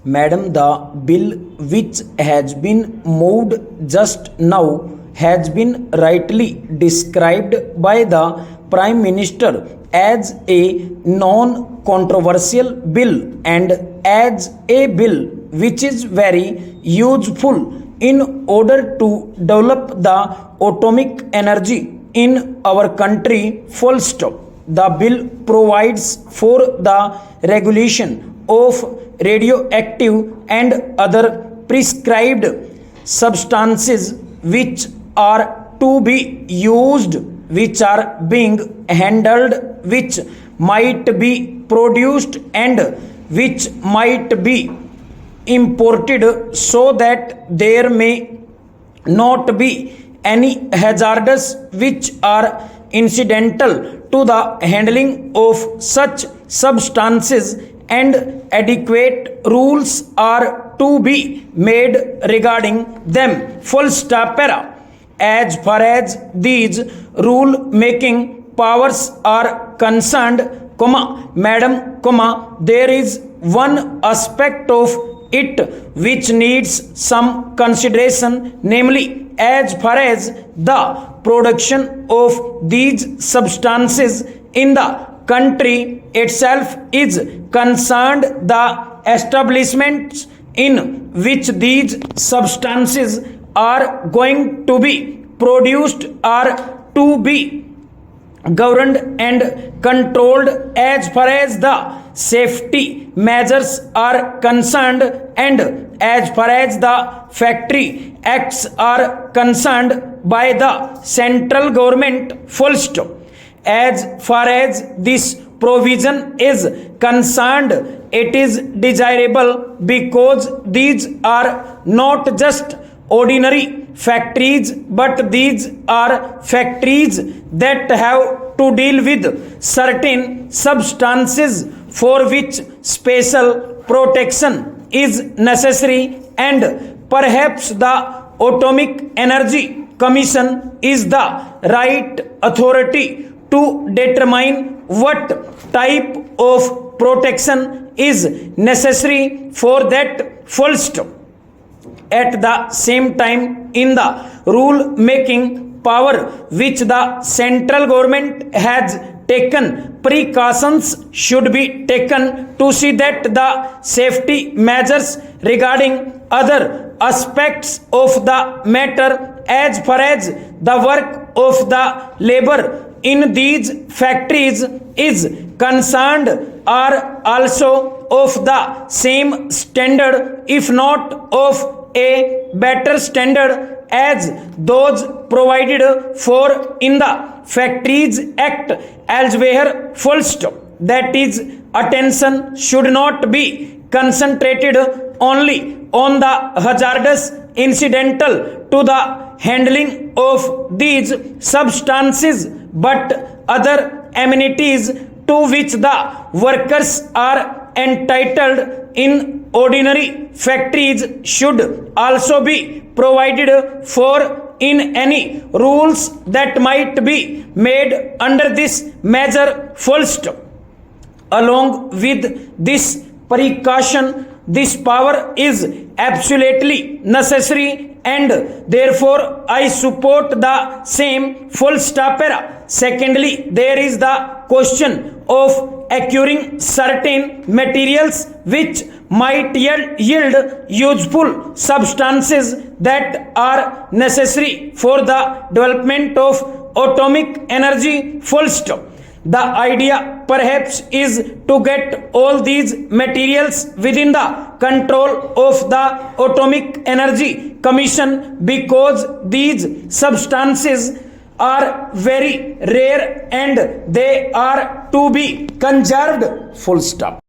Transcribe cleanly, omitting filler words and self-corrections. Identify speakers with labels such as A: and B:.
A: Madam, the bill which has been moved just now has been rightly described by the Prime Minister as a non-controversial bill and as a bill which is very useful in order to develop the atomic energy in our country. Full stop. The bill provides for the regulation of radioactive and other prescribed substances which are to be used, which are being handled, which might be produced and which might be imported, so that there may not be any hazards which are incidental to the handling of such substances, and adequate rules are to be made regarding them. Full stop. As far as these rule making powers are concerned, madam, there is one aspect of it which needs some consideration, namely as far as the production of these substances in the country itself is concerned. The establishments in which these substances are going to be produced are to be governed and controlled as far as the safety measures are concerned, and as far as the factory acts are concerned by the central government. Full stop. As far as this provision is concerned, it is desirable because these are not just ordinary factories, but these are factories that have to deal with certain substances for which special protection is necessary, and perhaps the Atomic Energy Commission is the right authority to determine what type of protection is necessary for that. Full stop. At the same time, in the rule making power which the central government has taken, precautions should be taken to see that the safety measures regarding other aspects of the matter as far as the work of the labor in these factories is concerned are also of the same standard, if not of a better standard, as those provided for in the Factories Act elsewhere. Full stop. That is, attention should not be concentrated only on the hazardous incidental to the handling of these substances, but other amenities to which the workers are entitled in ordinary factories should also be provided for in any rules that might be made under this measure. Full stop. Along with this precaution, this power is absolutely necessary, and therefore I support the same. Full stop. Secondly, there is the question of acquiring certain materials which might yield useful substances that are necessary for the development of atomic energy. Full stop. The idea perhaps is to get all these materials within the control of the Atomic Energy Commission, because these substances are very rare and they are to be conserved. Full stop.